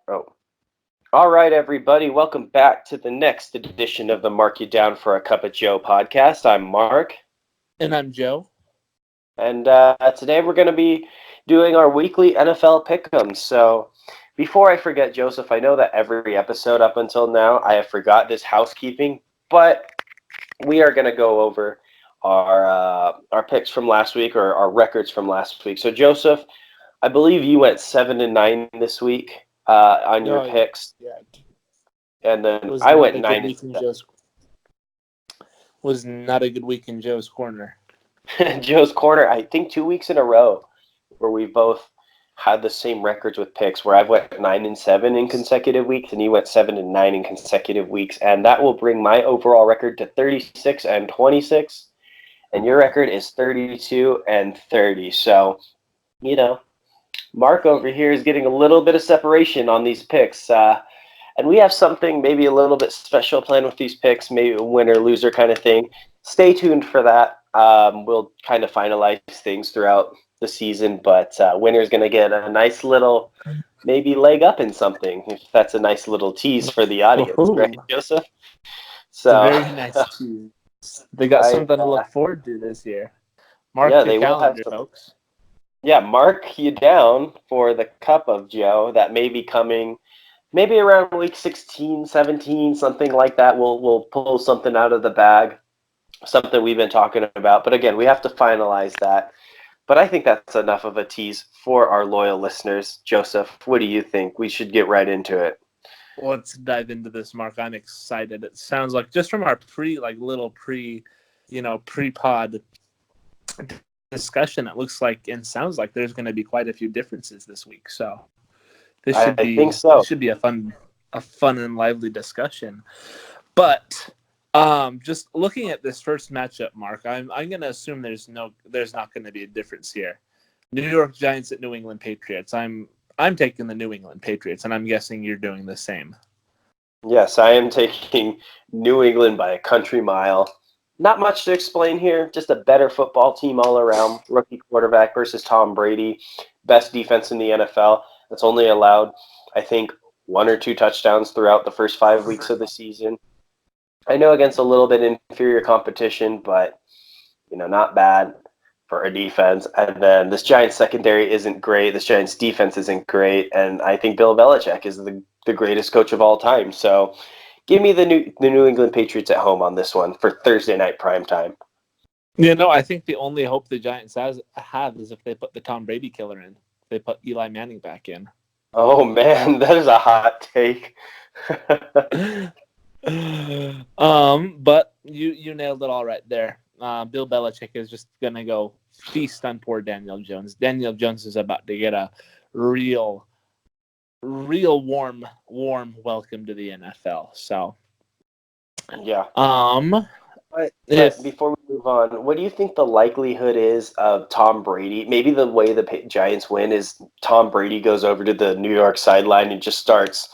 Oh, all right, everybody. Welcome back to the next edition of the Mark You Down for a Cup of Joe podcast. I'm Mark, And I'm Joe. and today we're going to be doing our weekly NFL pick'ems. So, before I forget, Joseph, I know that every episode up until now I have forgot this housekeeping, but we are going to go over our picks from last week or our records from last week. So, Joseph, I believe you went 7-9 this week on your No, picks. yeah, And then was I not went a good nine week in and Joe's corner. seven. Joe's corner. I think 2 weeks in a row where we both had the same records with picks. Where I've went 9-7 in consecutive weeks, and you went 7-9 in consecutive weeks, and that will bring my overall record to 36-26, and your record is 32-30. So Mark over here is getting a little bit of separation on these picks. And we have something maybe a little bit special planned with these picks, maybe a winner loser kind of thing. Stay tuned for that. We'll kind of finalize things throughout the season, but winner's going to get a nice little maybe leg up in something, if that's a nice little tease for the audience, right, Oh, Joseph? it's a So very nice tease. They got I something to look forward to this year. yeah, Mark your they will have calendar, some. folks. Yeah, mark you down for the Cup of Joe that may be coming maybe around week 16, 17, something like that. We'll pull something out of the bag, something we've been talking about. But again, we have to finalize that. But I think that's enough of a tease for our loyal listeners. Joseph, what do you think? We should get right into it. Let's dive into this, Mark. I'm excited. It sounds like just from our pre-pod discussion, it looks like and sounds like there's going to be quite a few differences this week. So this I should think be so. a fun and lively discussion. But just looking at this first matchup, Mark, I'm gonna assume there's not gonna be a difference here. New York Giants at New England Patriots. I'm taking the New England Patriots, and I'm guessing you're doing the same. Yes, I am taking New England by a country mile. Not much to explain here, just a better football team all around. Rookie quarterback versus Tom Brady, best defense in the NFL. That's only allowed, I think, one or two touchdowns throughout the first 5 weeks of the season. I know against a little bit inferior competition, but not bad for a defense. And then this Giants secondary isn't great. This Giants defense isn't great, and I think Bill Belichick is the greatest coach of all time. So give me the New England Patriots at home on this one for Thursday night prime time. I think the only hope the Giants have is if they put the Tom Brady killer in. If they put Eli Manning back in. Oh man, that is a hot take. But you nailed it all right there. Bill Belichick is just gonna go feast on poor Daniel Jones. Daniel Jones is about to get a real warm welcome to the NFL. So, Yeah. um, But if before we move on, what do you think the likelihood is of Tom Brady? Maybe the way the Giants win is Tom Brady goes over to the New York sideline and just starts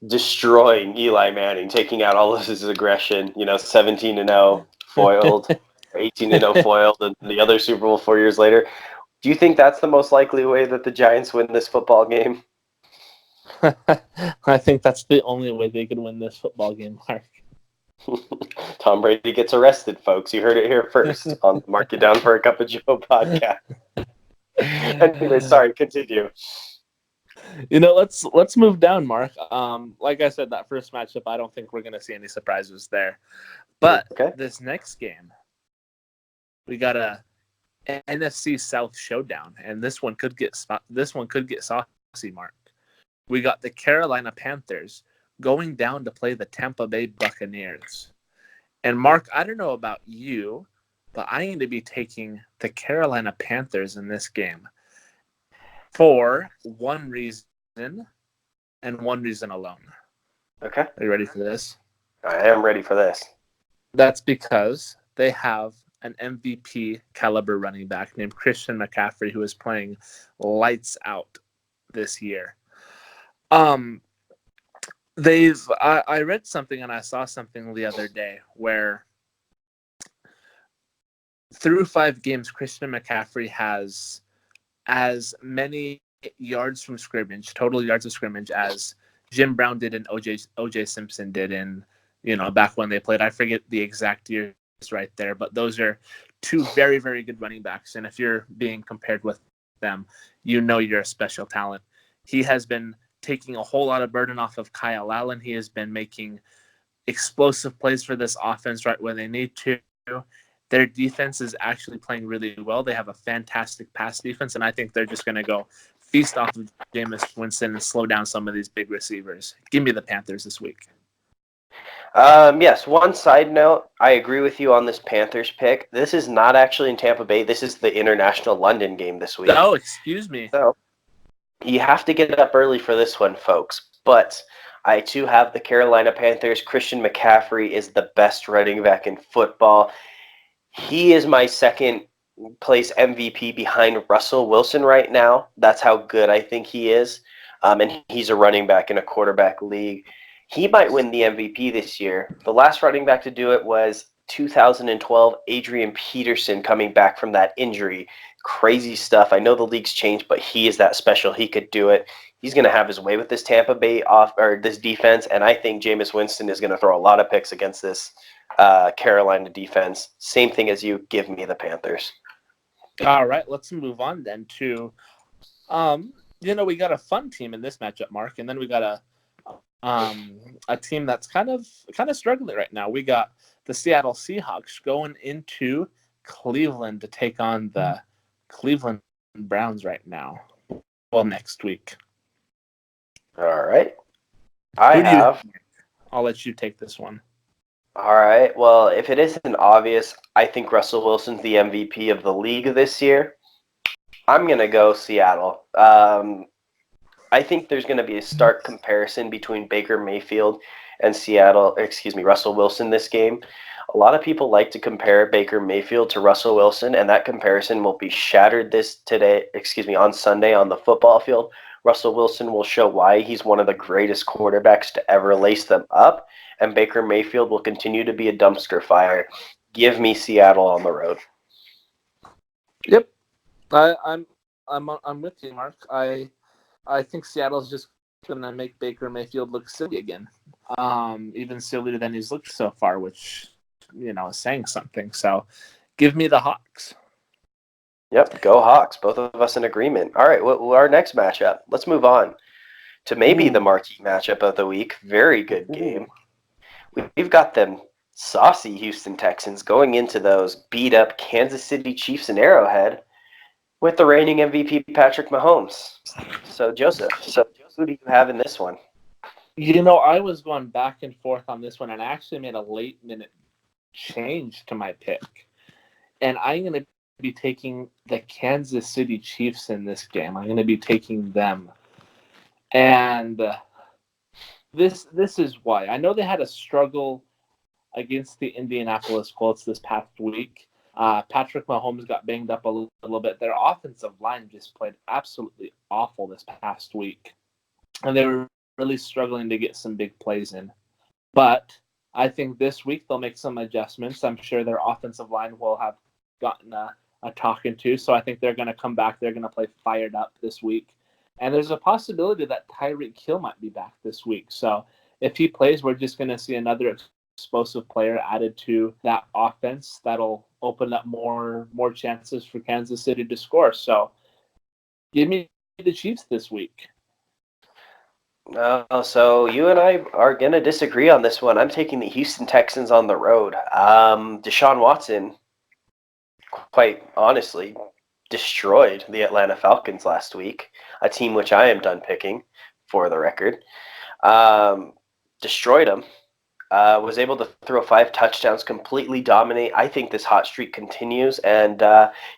destroying Eli Manning, taking out all of his aggression. 17-0 foiled, 18-0 foiled, and the other Super Bowl 4 years later. Do you think that's the most likely way that the Giants win this football game? I think that's the only way they could win this football game, Mark. Tom Brady gets arrested, folks. You heard it here first on Mark You Down for a Cup of Joe podcast. Anyway, sorry, continue. Let's move down, Mark. Like I said, that first matchup, I don't think we're gonna see any surprises there. But Okay. this next game, we got a NFC South showdown, and this one could get saucy, Mark. We got the Carolina Panthers going down to play the Tampa Bay Buccaneers. And Mark, I don't know about you, but I need to be taking the Carolina Panthers in this game for one reason and one reason alone. Okay. Are you ready for this? I am ready for this. That's because they have an MVP caliber running back named Christian McCaffrey who is playing lights out this year. I read something and I saw something the other day where through 5 games, Christian McCaffrey has as many yards from scrimmage, total yards of scrimmage, as Jim Brown did and OJ Simpson did in, back when they played. I forget the exact years right there, but those are two very, very good running backs. And if you're being compared with them, you're a special talent. He has been taking a whole lot of burden off of Kyle Allen. He has been making explosive plays for this offense right where they need to. Their defense is actually playing really well. They have a fantastic pass defense, and I think they're just going to go feast off of Jameis Winston and slow down some of these big receivers. Give me the Panthers this week. Yes, one side note, I agree with you on this Panthers pick. This is not actually in Tampa Bay. This is the International London game this week. Oh, excuse me. So you have to get up early for this one, folks. But I, too, have the Carolina Panthers. Christian McCaffrey is the best running back in football. He is my second place MVP behind Russell Wilson right now. That's how good I think he is. And he's a running back in a quarterback league. He might win the MVP this year. The last running back to do it was 2012, Adrian Peterson, coming back from that injury. Crazy stuff. I know the league's changed, but he is that special. He could do it. He's going to have his way with this Tampa Bay this defense, and I think Jameis Winston is going to throw a lot of picks against this Carolina defense. Same thing as you. Give me the Panthers. All right, let's move on then to, we got a fun team in this matchup, Mark, and then we got a team that's kind of struggling right now. We got the Seattle Seahawks going into Cleveland to take on the Cleveland Browns right now. Well, next week. All right. I'll let you take this one. All right. Well, if it isn't obvious, I think Russell Wilson's the MVP of the league this year. I'm going to go Seattle. I think there's going to be a stark comparison between Baker Mayfield and Russell Wilson this game. A lot of people like to compare Baker Mayfield to Russell Wilson, and that comparison will be shattered on Sunday on the football field. Russell Wilson will show why he's one of the greatest quarterbacks to ever lace them up, and Baker Mayfield will continue to be a dumpster fire. Give me Seattle on the road. Yep, I'm with you, Mark. I think Seattle's just going to make Baker Mayfield look silly again, even sillier than he's looked so far, which is saying something. So, give me the Hawks. Yep, go Hawks. Both of us in agreement. All right, our next matchup. Let's move on to maybe the marquee matchup of the week. Very good game. We've got them saucy Houston Texans going into those beat-up Kansas City Chiefs in Arrowhead with the reigning MVP Patrick Mahomes. So, Joseph, who do you have in this one? I was going back and forth on this one, and I actually made a late-minute change to my pick. And I'm going to be taking the Kansas City Chiefs in this game. I'm going to be taking them. And this is why. I know they had a struggle against the Indianapolis Colts this past week. Patrick Mahomes got banged up a little bit. Their offensive line just played absolutely awful this past week. And they were really struggling to get some big plays in. But I think this week they'll make some adjustments. I'm sure their offensive line will have gotten a talking to. So I think they're going to come back. They're going to play fired up this week. And there's a possibility that Tyreek Hill might be back this week. So if he plays, we're just going to see another explosive player added to that offense. That'll open up more chances for Kansas City to score. So give me the Chiefs this week. So you and I are going to disagree on this one. I'm taking the Houston Texans on the road. Deshaun Watson, quite honestly, destroyed the Atlanta Falcons last week, a team which I am done picking, for the record. Destroyed them. Was able to throw 5 touchdowns, completely dominate. I think this hot streak continues, and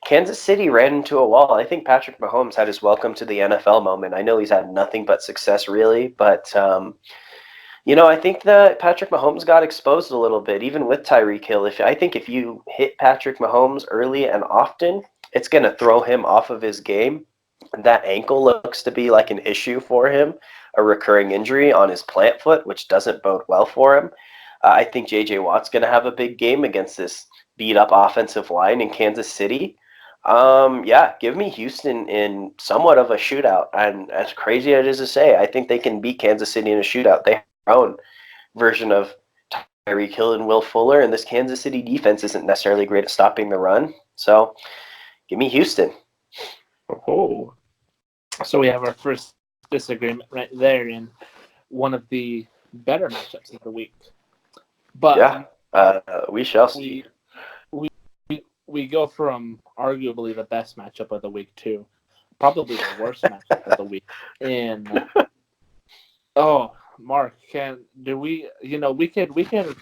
Kansas City ran into a wall. I think Patrick Mahomes had his welcome to the NFL moment. I know he's had nothing but success, really, but I think that Patrick Mahomes got exposed a little bit, even with Tyreek Hill. I think if you hit Patrick Mahomes early and often, it's going to throw him off of his game. That ankle looks to be like an issue for him, a recurring injury on his plant foot, which doesn't bode well for him. I think J.J. Watt's going to have a big game against this beat-up offensive line in Kansas City. Yeah, give me Houston in somewhat of a shootout. And as crazy as it is to say, I think they can beat Kansas City in a shootout. They have their own version of Tyreek Hill and Will Fuller, and this Kansas City defense isn't necessarily great at stopping the run. So give me Houston. Oh, so we have our first disagreement right there in one of the better matchups of the week. But Yeah, we shall see. we we go from arguably the best matchup of the week to probably the worst matchup of the week. In Mark, we could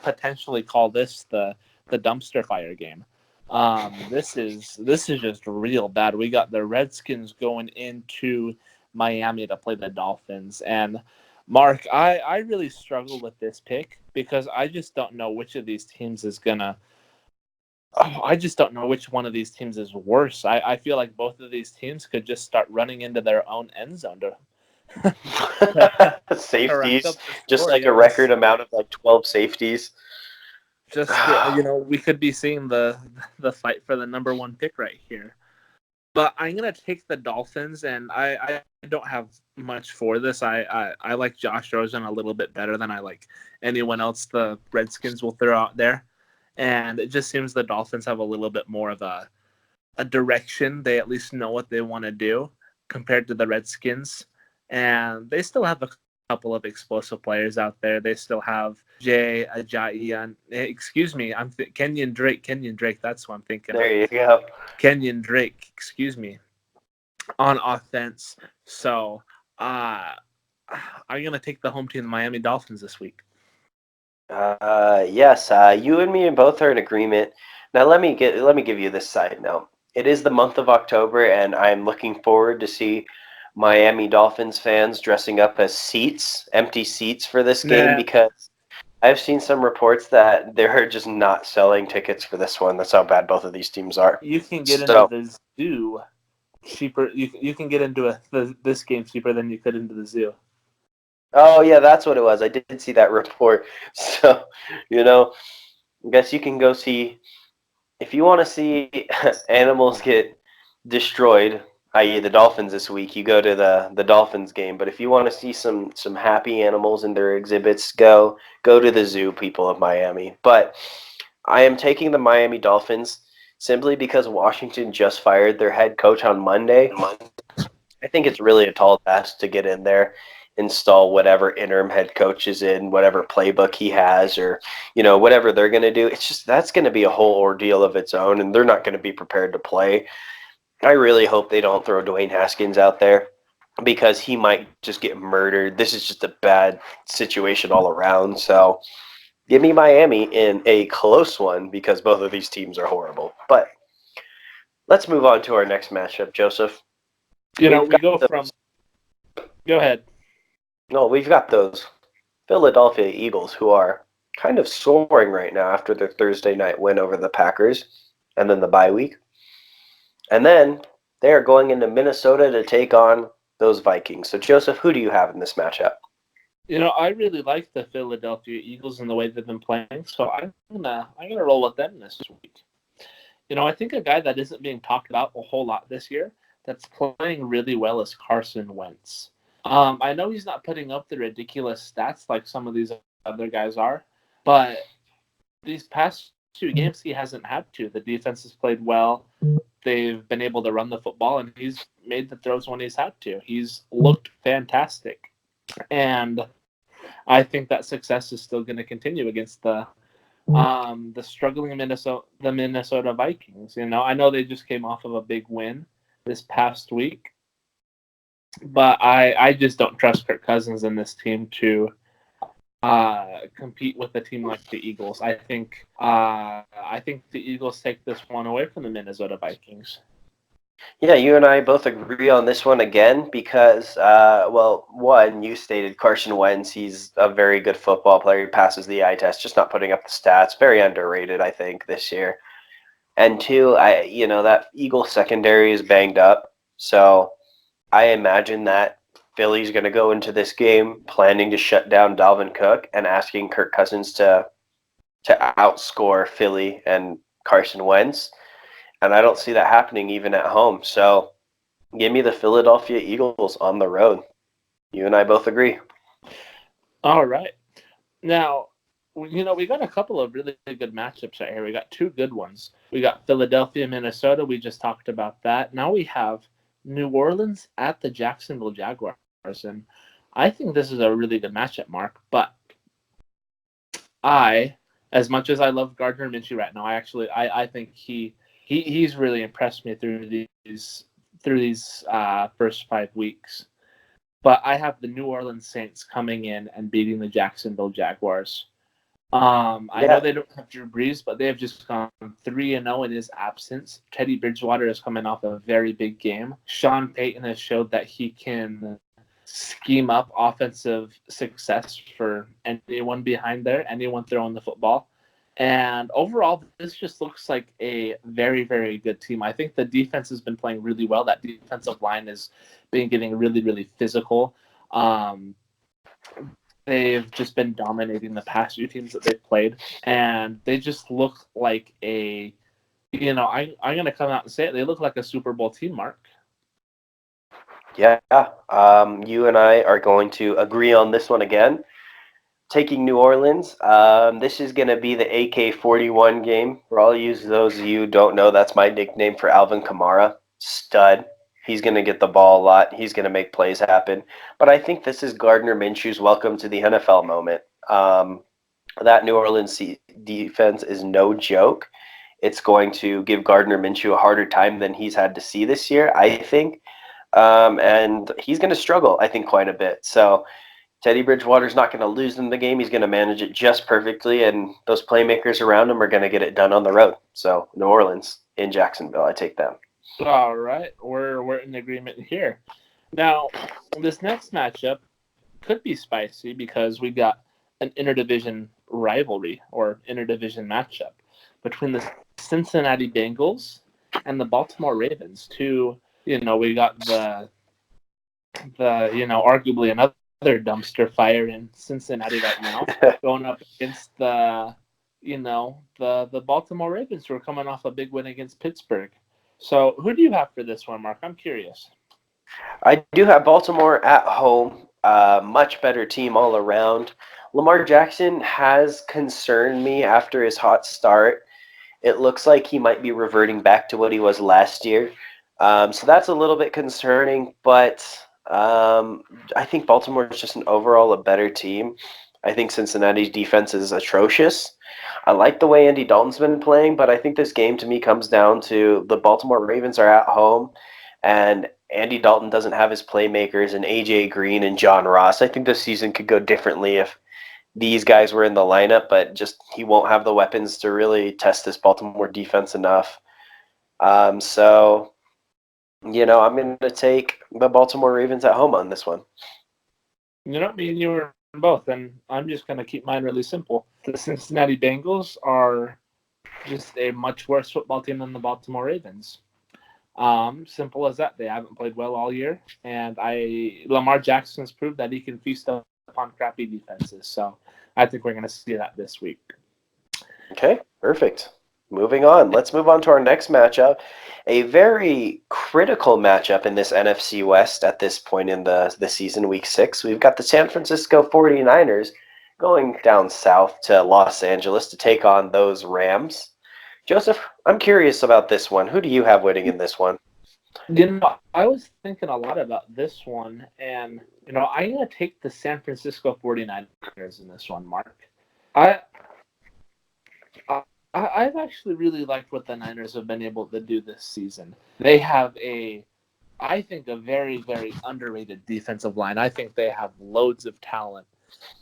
potentially call this the dumpster fire game. This is just real bad. We got the Redskins going into Miami to play the Dolphins, and Mark, I really struggle with this pick because I just don't know which of these teams is gonna. Oh, I just don't know which one of these teams is worse. I feel like both of these teams could just start running into their own end zone to rack Safeties, up the just score. like a Yes, record amount of like 12 safeties. just we could be seeing the fight for the number one pick right here. But I'm gonna take the Dolphins, and I don't have much for this. I like Josh Rosen a little bit better than I like anyone else the Redskins will throw out there, and it just seems the Dolphins have a little bit more of a direction. They at least know what they want to do compared to the Redskins, and they still have a couple of explosive players out there. They still have Jay Ajayi and excuse me, Kenyon Drake. Kenyon Drake. That's what I'm thinking There of. you go. Kenyon Drake. Excuse me, on offense. So I'm gonna take the home team, the Miami Dolphins, this week. Yes, you and me both are in agreement. Now let me give you this side note. It is the month of October, and I'm looking forward to see Miami Dolphins fans dressing up as empty seats for this game Nah, because I've seen some reports that they're just not selling tickets for this one. That's how bad both of these teams are. you can get into So, the zoo cheaper. You can get into this game cheaper than you could into the zoo. oh yeah, that's what it was. I did see that report. So, you know, I guess you can go see if you want to see animals get destroyed, i.e., the Dolphins this week, you go to the Dolphins game. But if you want to see some happy animals in their exhibits, go to the zoo, people of Miami. But I am taking the Miami Dolphins simply because Washington just fired their head coach on Monday. I think it's really a tall task to get in there, install whatever interim head coach is in, whatever playbook he has, or whatever they're going to do. It's just that's going to be a whole ordeal of its own, and they're not going to be prepared to play. I really hope they don't throw Dwayne Haskins out there because he might just get murdered. This is just a bad situation all around. So give me Miami in a close one because both of these teams are horrible. But let's move on to our next matchup, Joseph. We've We got go from. those. Go ahead. No, we've got those Philadelphia Eagles who are kind of soaring right now after their Thursday night win over the Packers and then the bye week. And then they are going into Minnesota to take on those Vikings. So, Joseph, who do you have in this matchup? I really like the Philadelphia Eagles and the way they've been playing, so I'm gonna roll with them this week. I think a guy that isn't being talked about a whole lot this year that's playing really well is Carson Wentz. I know he's not putting up the ridiculous stats like some of these other guys are, but these past two games he hasn't had to. The defense has played well. They've been able to run the football, and he's made the throws when he's had to. He's looked fantastic, and I think that success is still going to continue against the struggling Minnesota Vikings. I know they just came off of a big win this past week, but I just don't trust Kirk Cousins and this team to compete with a team like the Eagles. I think the Eagles take this one away from the Minnesota Vikings. Yeah, you and I both agree on this one again because, well, one, you stated Carson Wentz. He's a very good football player. He passes the eye test, just not putting up the stats. Very underrated, I think, this year. And two, that Eagle secondary is banged up. So I imagine that Philly's going to go into this game planning to shut down Dalvin Cook and asking Kirk Cousins to outscore Philly and Carson Wentz. and I don't see that happening even at home. So give me the Philadelphia Eagles on the road. You and I both agree. All right. Now, we got a couple of really good matchups right here. We got two good ones. We got Philadelphia, Minnesota. We just talked about that. Now we have New Orleans at the Jacksonville Jaguars. And I think this is a really good matchup, Mark. But as much as I love Gardner Minshew right now, I think he's really impressed me through these first 5 weeks. But I have the New Orleans Saints coming in and beating the Jacksonville Jaguars. I know they don't have Drew Brees, but they have just gone 3-0 in his absence. Teddy Bridgewater is coming off a very big game. Sean Payton has showed that he can scheme up offensive success for anyone behind there, anyone throwing the football. And overall, this just looks like a very, very good team. I think the defense has been playing really well. That defensive line has been getting really, really physical. They've just been dominating the past few teams that they've played, and they just look like I'm going to come out and say it. They look like a Super Bowl team, Mark. Yeah, you and I are going to agree on this one again. Taking New Orleans. This is going to be the AK-41 game. For all those of you who don't know, that's my nickname for Alvin Kamara. Stud. He's going to get the ball a lot. He's going to make plays happen. But I think this is Gardner Minshew's welcome to the NFL moment. That New Orleans defense is no joke. It's going to give Gardner Minshew a harder time than he's had to see this year, I think. And he's going to struggle, I think, quite a bit. So Teddy Bridgewater's not going to lose in the game. He's going to manage it just perfectly, and those playmakers around him are going to get it done on the road. So New Orleans in Jacksonville, I take them. All right, we're in agreement here. Now, this next matchup could be spicy because we got an interdivision rivalry or interdivision matchup between the Cincinnati Bengals and the Baltimore Ravens. We got the arguably another dumpster fire in Cincinnati right now, going up against the Baltimore Ravens, who are coming off a big win against Pittsburgh. So who do you have for this one, Mark? I'm curious. I do have Baltimore at home. Much better team all around. Lamar Jackson has concerned me after his hot start. It looks like he might be reverting back to what he was last year. So that's a little bit concerning, but I think Baltimore is just overall a better team. I think Cincinnati's defense is atrocious. I like the way Andy Dalton's been playing, but I think this game to me comes down to the Baltimore Ravens are at home, and Andy Dalton doesn't have his playmakers and A.J. Green and John Ross. I think this season could go differently if these guys were in the lineup, but just he won't have the weapons to really test this Baltimore defense enough. So I'm going to take the Baltimore Ravens at home on this one. Me and you were both, and I'm just going to keep mine really simple. The Cincinnati Bengals are just a much worse football team than the Baltimore Ravens. Simple as that. They haven't played well all year, and Lamar Jackson's proved that he can feast upon crappy defenses. So I think we're going to see that this week. Okay, perfect. Moving on. Let's move on to our next matchup. A very critical matchup in this NFC West at this point in the season, Week 6. We've got the San Francisco 49ers going down south to Los Angeles to take on those Rams. Joseph, I'm curious about this one. Who do you have winning in this one? I was thinking a lot about this one, and, I'm going to take the San Francisco 49ers in this one, Mark. I've actually really liked what the Niners have been able to do this season. They have I think, a very, very underrated defensive line. I think they have loads of talent.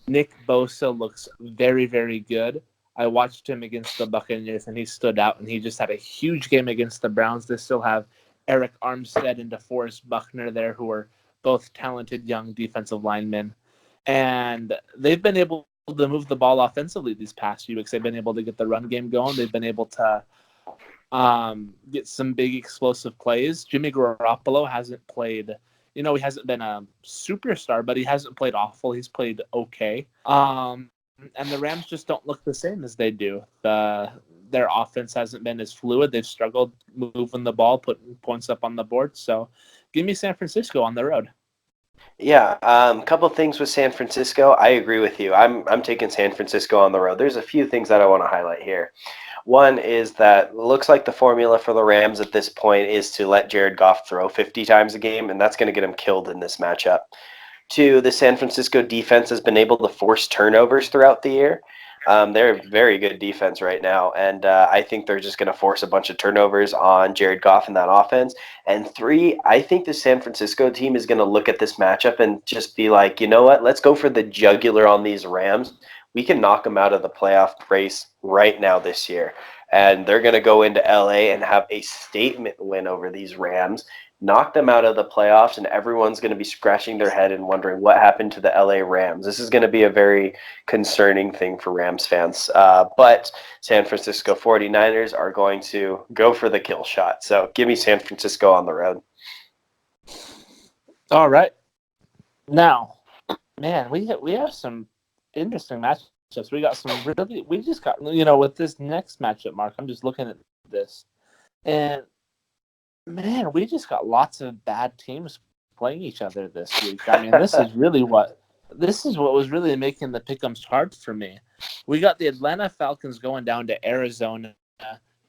Nick Bosa looks very, very good. I watched him against the Buccaneers, and he stood out, and he just had a huge game against the Browns. They still have Eric Armstead and DeForest Buckner there, who are both talented young defensive linemen. And they've been able to move the ball offensively these past few weeks. They've been able to get the run game going. They've been able to get some big explosive plays. Jimmy Garoppolo hasn't played, he hasn't been a superstar, but he hasn't played awful. He's played okay. And the Rams just don't look the same as they do. their offense hasn't been as fluid. They've struggled moving the ball, putting points up on the board. So give me San Francisco on the road. Yeah, couple things with San Francisco. I agree with you. I'm taking San Francisco on the road. There's a few things that I want to highlight here. One is that it looks like the formula for the Rams at this point is to let Jared Goff throw 50 times a game, and that's going to get him killed in this matchup. Two, the San Francisco defense has been able to force turnovers throughout the year. They're a very good defense right now, and I think they're just going to force a bunch of turnovers on Jared Goff in that offense. And three, I think the San Francisco team is going to look at this matchup and just be like, you know what, let's go for the jugular on these Rams. We can knock them out of the playoff race right now this year. And they're going to go into LA and have a statement win over these Rams, knock them out of the playoffs, and everyone's going to be scratching their head and wondering what happened to the LA Rams. This is going to be a very concerning thing for Rams fans. But San Francisco 49ers are going to go for the kill shot. So give me San Francisco on the road. All right. Now, man, we have some interesting matchups. We just got, with this next matchup, Mark, I'm just looking at this. And man, we just got lots of bad teams playing each other this week. I mean, this is what was really making the pick'ems hard for me. We got the Atlanta Falcons going down to Arizona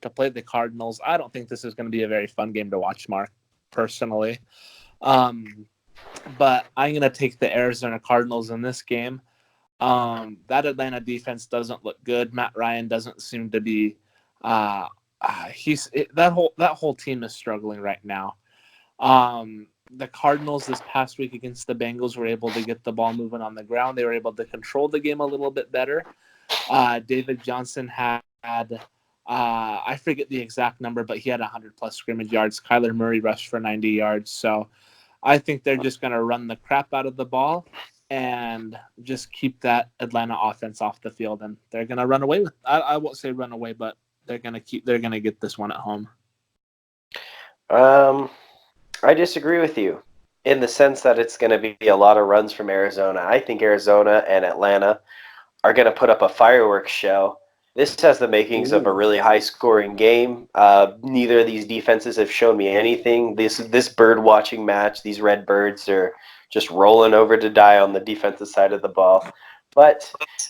to play the Cardinals. I don't think this is going to be a very fun game to watch, Mark, personally. But I'm going to take the Arizona Cardinals in this game. That Atlanta defense doesn't look good. Matt Ryan doesn't seem to be that whole team is struggling right now. The Cardinals this past week against the Bengals were able to get the ball moving on the ground. They were able to control the game a little bit better. David Johnson had I forget the exact number, but he had 100+ scrimmage yards. Kyler Murray rushed for 90 yards. So I think they're just going to run the crap out of the ball and just keep that Atlanta offense off the field, and they're going to run away with. I won't say run away, but they're going to get this one at home. I disagree with you in the sense that it's going to be a lot of runs from Arizona. I think Arizona and Atlanta are going to put up a fireworks show. This has the makings of a really high-scoring game. Neither of these defenses have shown me anything. This bird-watching match, these red birds are just rolling over to die on the defensive side of the ball. But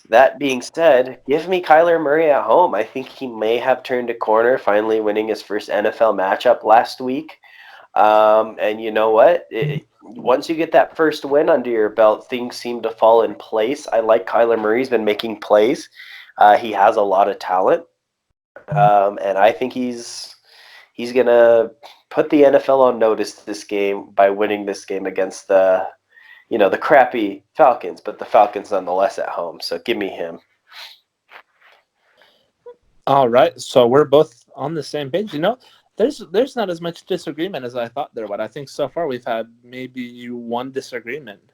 that being said, give me Kyler Murray at home. I think he may have turned a corner, finally winning his first NFL matchup last week. And you know what? Once you get that first win under your belt, things seem to fall in place. I like Kyler Murray. He's been making plays. He has a lot of talent. And I think he's going to put the NFL on notice this game by winning this game against the crappy Falcons, but the Falcons nonetheless at home. So give me him. All right. So we're both on the same page. There's not as much disagreement as I thought there would. I think so far we've had maybe one disagreement.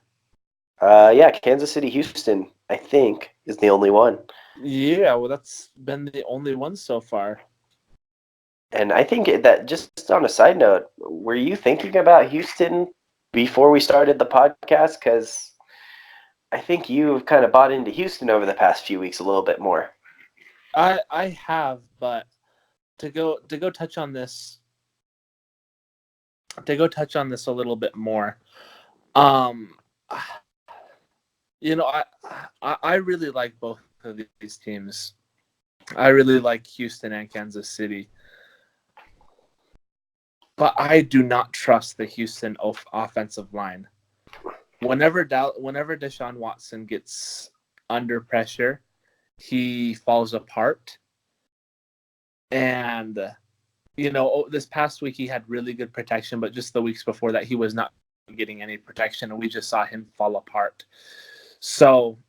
Yeah, Kansas City, Houston, I think, is the only one. Yeah, well, that's been the only one so far. And I think that, just on a side note, were you thinking about Houston before we started the podcast? Because I think you've kind of bought into Houston over the past few weeks a little bit more. I have, but to go touch on this a little bit more. I really like both of these teams. I really like Houston and Kansas City. But I do not trust the Houston offensive line. Whenever Deshaun Watson gets under pressure, he falls apart. And, this past week he had really good protection, but just the weeks before that he was not getting any protection, and we just saw him fall apart. So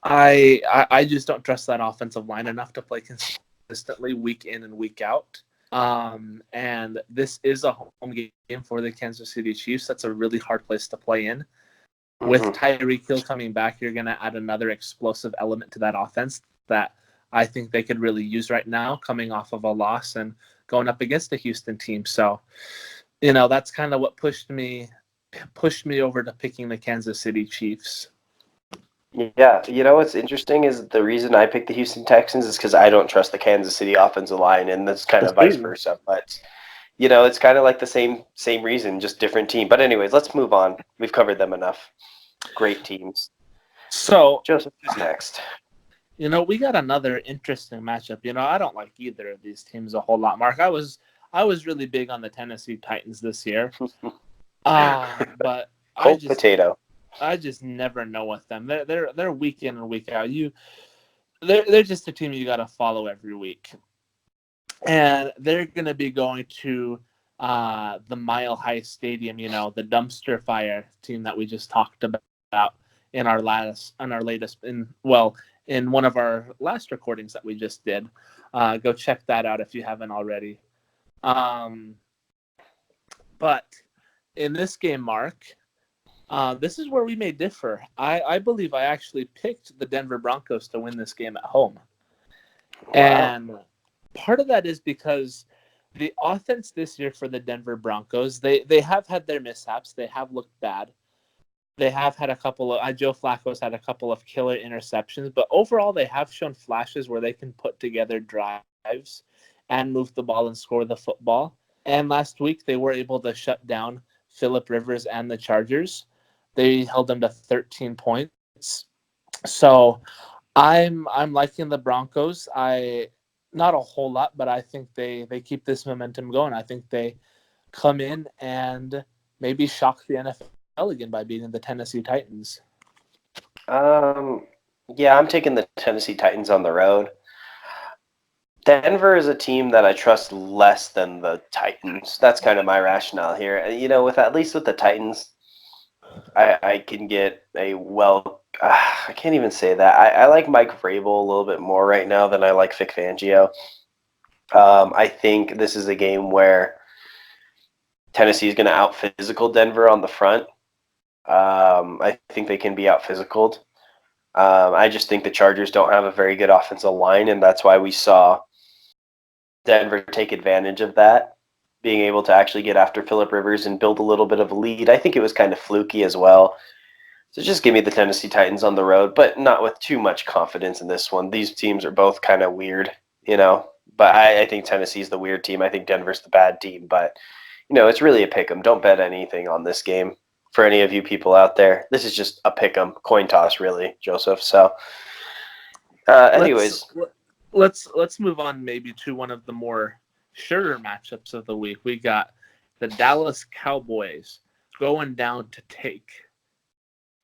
I just don't trust that offensive line enough to play consistently week in and week out. And this is a home game for the Kansas City Chiefs. That's a really hard place to play in. Mm-hmm. With Tyreek Hill coming back, you're going to add another explosive element to that offense that I think they could really use right now, coming off of a loss and going up against a Houston team. So, that's kind of what pushed me over to picking the Kansas City Chiefs. Yeah, you know what's interesting is the reason I picked the Houston Texans is because I don't trust the Kansas City offensive line, and that's kind of vice Ooh. versa. But it's kind of like the same reason, just different team. But anyways, let's move on. We've covered them enough. Great teams. So, Joseph is next. we got another interesting matchup. I don't like either of these teams a whole lot, Mark. I was really big on the Tennessee Titans this year. But I Cold just potato. I just never know with them. They're week in and week out. They're just a team you got to follow every week, and they're going to be going to the Mile High Stadium. The dumpster fire team that we just talked about in our latest in one of our last recordings that we just did. Go check that out if you haven't already. But in this game, Mark, this is where we may differ. I believe I actually picked the Denver Broncos to win this game at home. Wow. And part of that is because the offense this year for the Denver Broncos, they have had their mishaps. They have looked bad. They have had a couple of Joe Flacco's had a couple of killer interceptions, but overall they have shown flashes where they can put together drives and move the ball and score the football. And last week they were able to shut down Phillip Rivers and the Chargers. They held them to 13 points. So I'm liking the Broncos. I not a whole lot, but I think they keep this momentum going. I think they come in and maybe shock the NFL again by beating the Tennessee Titans. Yeah, I'm taking the Tennessee Titans on the road. Denver is a team that I trust less than the Titans. That's kind of my rationale here. With at least with the Titans, I can get I can't even say that. I like Mike Vrabel a little bit more right now than I like Vic Fangio. I think this is a game where Tennessee is going to out physical Denver on the front. I think they can be out physicaled. I just think the Chargers don't have a very good offensive line, and that's why we saw Denver take advantage of that, being able to actually get after Phillip Rivers and build a little bit of a lead. I think it was kind of fluky as well. So just give me the Tennessee Titans on the road, but not with too much confidence in this one. These teams are both kind of weird, But I think Tennessee's the weird team. I think Denver's the bad team. But, it's really a pick 'em. Don't bet anything on this game for any of you people out there. This is just a pick 'em, coin toss, really, Joseph. So, anyways. Let's move on maybe to one of the more surer matchups of the week. We got the Dallas Cowboys going down to take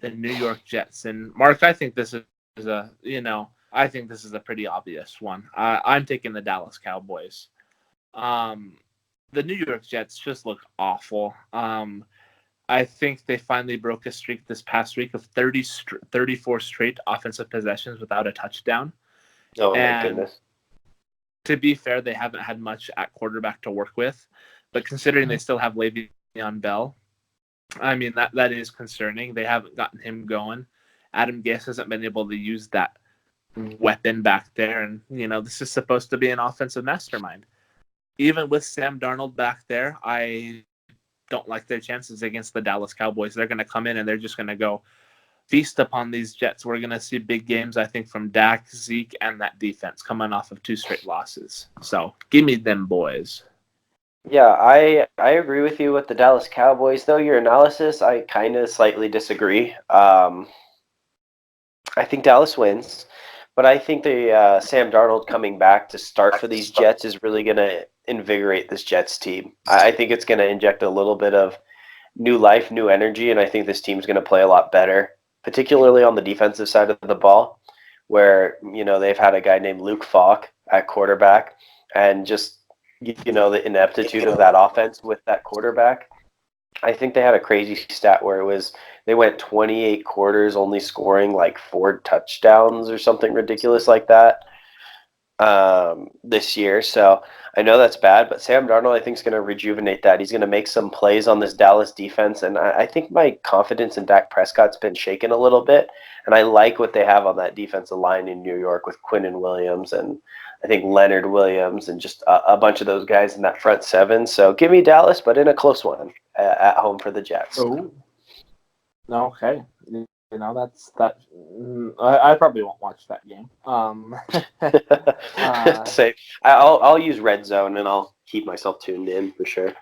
the New York Jets. And Mark, I think this is I think this is a pretty obvious one. I'm taking the Dallas Cowboys. The New York Jets just look awful. I think they finally broke a streak this past week of 34 straight offensive possessions without a touchdown. Oh, and my goodness. To be fair, they haven't had much at quarterback to work with. But considering they still have Le'Veon Bell, I mean, that is concerning. They haven't gotten him going. Adam Gase hasn't been able to use that weapon back there. And, this is supposed to be an offensive mastermind. Even with Sam Darnold back there, I don't like their chances against the Dallas Cowboys. They're going to come in and they're just going to go feast upon these Jets. We're going to see big games, I think, from Dak, Zeke, and that defense coming off of 2 straight losses. So give me them boys. Yeah, I agree with you with the Dallas Cowboys, though. Your analysis, I kind of slightly disagree. I think Dallas wins, but I think the Sam Darnold coming back to start for these Jets is really going to invigorate this Jets team. I think it's going to inject a little bit of new life, new energy, and I think this team's going to play a lot better, particularly on the defensive side of the ball, where they've had a guy named Luke Falk at quarterback, and just the ineptitude of that offense with that quarterback. I think they had a crazy stat where they went 28 quarters only scoring like 4 touchdowns or something ridiculous like that this year. So I know that's bad, but Sam Darnold, I think, is going to rejuvenate that. He's going to make some plays on this Dallas defense, and I think my confidence in Dak Prescott's been shaken a little bit, and I like what they have on that defensive line in New York with Quinnen Williams and I think Leonard Williams and just a bunch of those guys in that front seven. So give me Dallas, but in a close one at home for the Jets. Oh, okay. That's that I probably won't watch that game. Say, I'll use Red Zone and I'll keep myself tuned in for sure.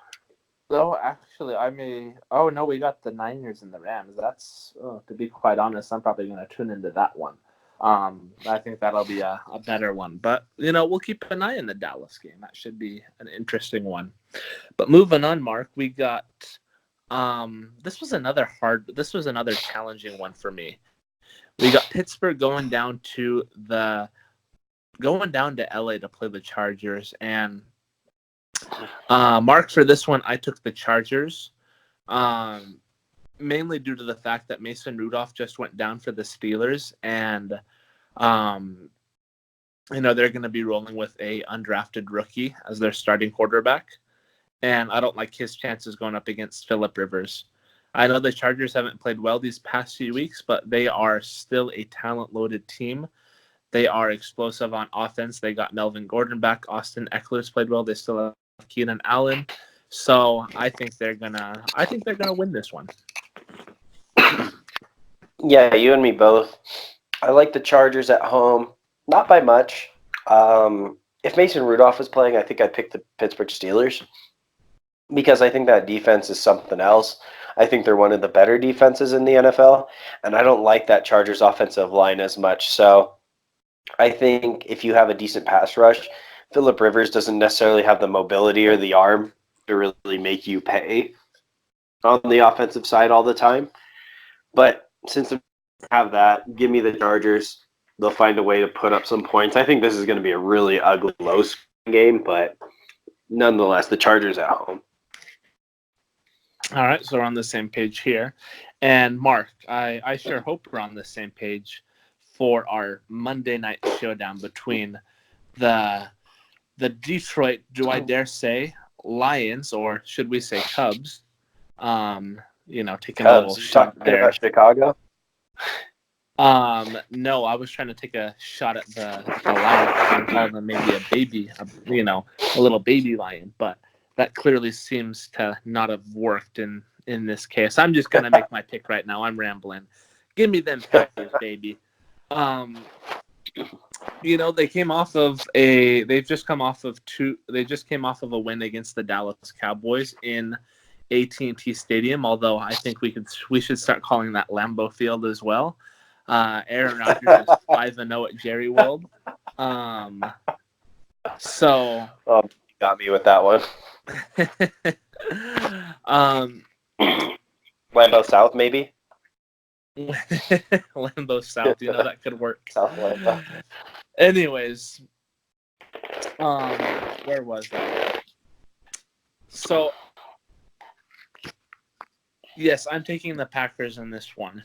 Oh, actually, I may. Oh no, we got the Niners and the Rams. That's to be quite honest, I'm probably going to tune into that one. I think that'll be a better one. But we'll keep an eye on the Dallas game. That should be an interesting one. But moving on, Mark, we got. This was another challenging one for me. We got Pittsburgh going down to LA to play the Chargers, and Mark, for this one, I took the Chargers, mainly due to the fact that Mason Rudolph just went down for the Steelers, and they're going to be rolling with a undrafted rookie as their starting quarterback, and I don't like his chances going up against Phillip Rivers. I know the Chargers haven't played well these past few weeks, but they are still a talent-loaded team. They are explosive on offense. They got Melvin Gordon back. Austin Eckler's played well. They still have Keenan Allen. So I think they're gonna win this one. Yeah, you and me both. I like the Chargers at home, not by much. If Mason Rudolph was playing, I think I'd pick the Pittsburgh Steelers because I think that defense is something else. I think they're one of the better defenses in the NFL, and I don't like that Chargers offensive line as much. So I think if you have a decent pass rush, Phillip Rivers doesn't necessarily have the mobility or the arm to really make you pay on the offensive side all the time. But since they have that, give me the Chargers. They'll find a way to put up some points. I think this is going to be a really ugly, low-scoring game, but nonetheless, the Chargers at home. All right, so we're on the same page here. And Mark, I sure hope we're on the same page for our Monday night showdown between the Detroit, do I dare say, Lions, or should we say Cubs? Taking a little shot there. About Chicago? No, I was trying to take a shot at the Lions and call them maybe a baby, a little baby lion, but that clearly seems to not have worked in this case. I'm just gonna make my pick right now. I'm rambling. Give me them Packers, baby. They came off of a win against the Dallas Cowboys in AT&T Stadium, although I think we should start calling that Lambeau Field as well. Aaron Rodgers is 5-0 at Jerry World. So you got me with that one. Lambeau South, maybe? Lambeau South, that could work. South Lambeau. Anyways, where was that? So, yes, I'm taking the Packers in this one.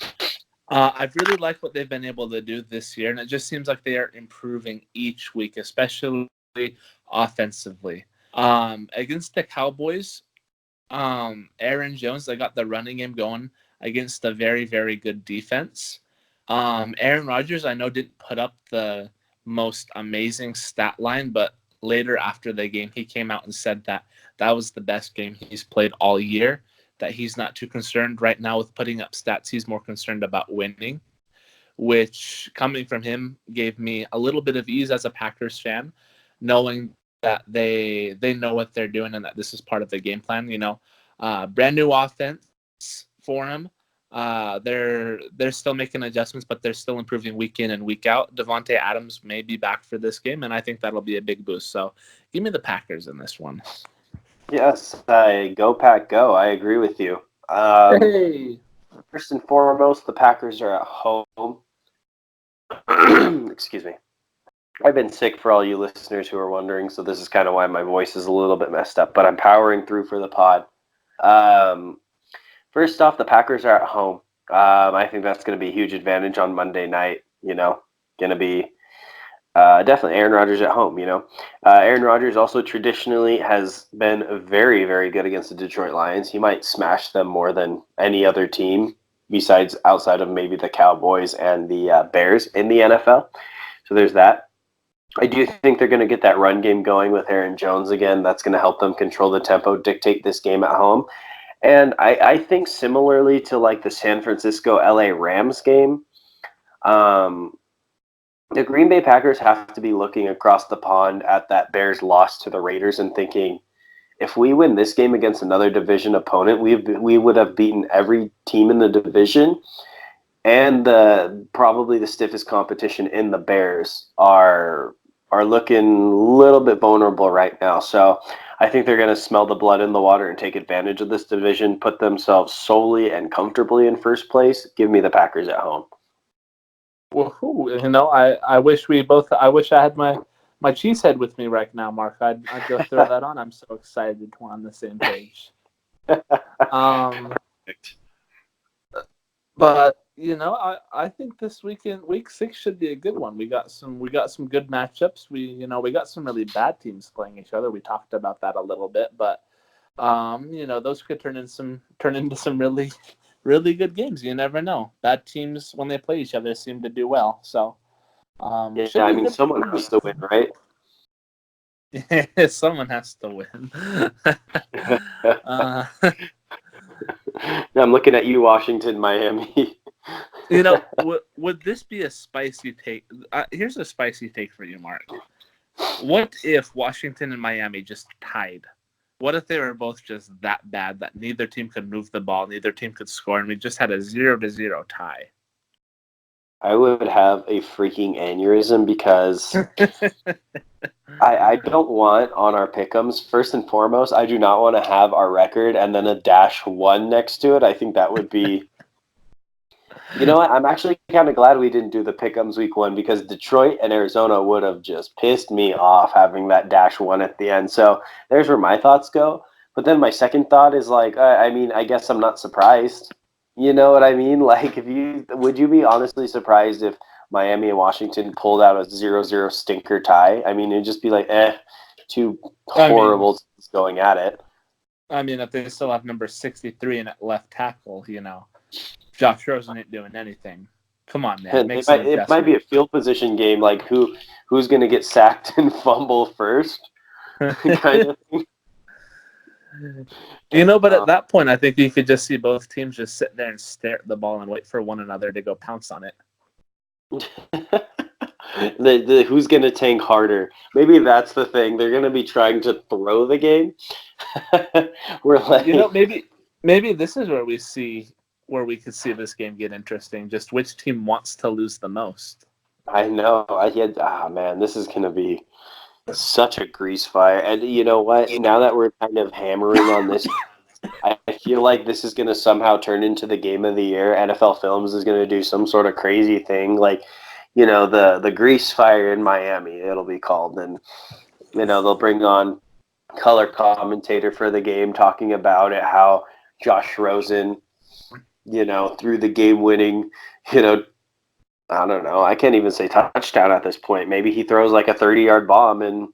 I've really liked what they've been able to do this year, and it just seems like they are improving each week, especially offensively. Against the Cowboys, Aaron Jones, they got the running game going against a very, very good defense. Aaron Rodgers, I know, didn't put up the most amazing stat line, but later after the game, he came out and said that was the best game he's played all year, that he's not too concerned right now with putting up stats. He's more concerned about winning, which, coming from him, gave me a little bit of ease as a Packers fan, knowing that they know what they're doing and that this is part of the game plan. Brand new offense for him. They're still making adjustments, but they're still improving week in and week out. Devontae Adams may be back for this game, and I think that'll be a big boost. So give me the Packers in this one. Yes, go Pack, go. I agree with you. Hey. First and foremost, the Packers are at home. Excuse me. I've been sick, for all you listeners who are wondering, so this is kind of why my voice is a little bit messed up, but I'm powering through for the pod. First off, the Packers are at home. I think that's going to be a huge advantage on Monday night. Going to be definitely Aaron Rodgers at home. Aaron Rodgers also traditionally has been very, very good against the Detroit Lions. He might smash them more than any other team besides outside of maybe the Cowboys and the Bears in the NFL. So there's that. I do think they're going to get that run game going with Aaron Jones again. That's going to help them control the tempo, dictate this game at home. And I think similarly to like the San Francisco LA Rams game, The Green Bay Packers have to be looking across the pond at that Bears loss to the Raiders and thinking, if we win this game against another division opponent, we would have beaten every team in the division, and probably the stiffest competition in the Bears are looking a little bit vulnerable right now. So I think they're going to smell the blood in the water and take advantage of this division, put themselves solely and comfortably in first place. Give me the Packers at home. Woohoo! You know, I wish I wish I had my cheesehead with me right now, Mark. I'd go throw that on. I'm so excited we're on the same page. But you know, I think this weekend, week 6 should be a good one. We got some good matchups. We got some really bad teams playing each other. We talked about that a little bit, but those could turn into some really really good games. You never know. Bad teams, when they play each other, seem to do well. So I mean, someone has to win, right? Someone has to win. I'm looking at you, Washington, Miami. Would this be a spicy take? Here's a spicy take for you, Mark. What if Washington and Miami just tied? What if they were both just that bad that neither team could move the ball, neither team could score, and we just had a 0-0 tie? I would have a freaking aneurysm because I don't want on our pick'ems, first and foremost, I do not want to have our record and then a -1 next to it. I think that would be... You know what? I'm actually kind of glad we didn't do the pick'ems week 1 because Detroit and Arizona would have just pissed me off having that -1 at the end. So there's where my thoughts go. But then my second thought is like, I mean, I guess I'm not surprised. You know what I mean? Like, would you be honestly surprised if Miami and Washington pulled out a 0-0 stinker tie? I mean, it'd just be like, two horrible teams going at it. I mean, if they still have number 63 in at left tackle, Josh Rosen ain't doing anything. Come on, man. It might be a field position game, like who's going to get sacked and fumble first, kind of thing. But at that point, I think you could just see both teams just sit there and stare at the ball and wait for one another to go pounce on it. Who's going to tank harder? Maybe that's the thing. They're going to be trying to throw the game. We're like, maybe this is where we could see this game get interesting. Just which team wants to lose the most. I know. Man, this is going to be such a grease fire. And you know what? Now that we're kind of hammering on this, I feel like this is going to somehow turn into the game of the year. NFL Films is going to do some sort of crazy thing, like, the grease fire in Miami, it'll be called. And, they'll bring on color commentator for the game talking about it, how Josh Rosen, threw the game-winning, I don't know. I can't even say touchdown at this point. Maybe he throws like a 30-yard bomb and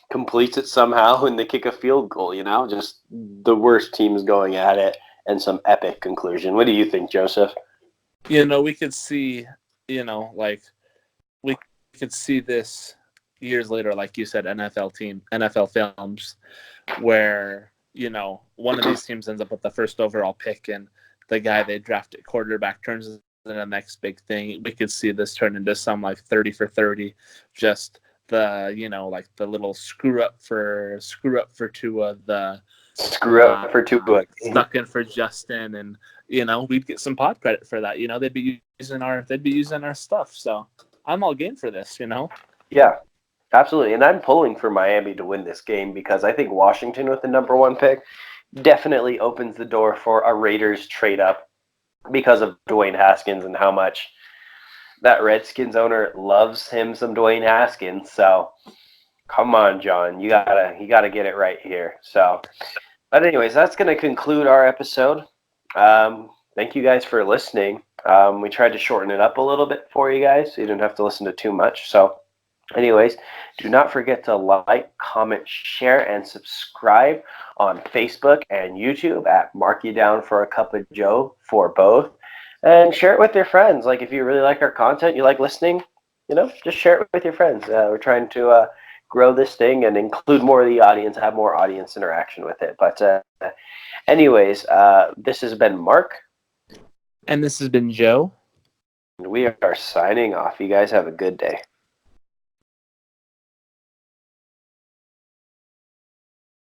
completes it somehow and they kick a field goal, Just the worst teams going at it and some epic conclusion. What do you think, Joseph? We could see, we could see this years later, like you said, NFL Films, where, one of these teams ends up with the first overall pick and the guy they drafted quarterback turns into the next big thing. We could see this turn into some like 30 for 30, just the like the little screw up for Tua, the screw up for Tua, stuck in for Justin, and we'd get some pod credit for that. They'd be using our stuff. So I'm all game for this. Yeah, absolutely. And I'm pulling for Miami to win this game because I think Washington with the number 1 pick definitely opens the door for a Raiders trade up because of Dwayne Haskins and how much that Redskins owner loves him some Dwayne Haskins. So come on, John, you gotta get it right here. So, but anyways, that's gonna conclude our episode. Thank you guys for listening. We tried to shorten it up a little bit for you guys, so you didn't have to listen to too much. So anyways, do not forget to like, comment, share, and subscribe on Facebook and YouTube at Mark You Down for a Cup of Joe for both. And share it with your friends. Like, if you really like our content, you like listening, just share it with your friends. We're trying to grow this thing and include more of the audience, have more audience interaction with it. But anyways, this has been Mark. And this has been Joe. We are signing off. You guys have a good day.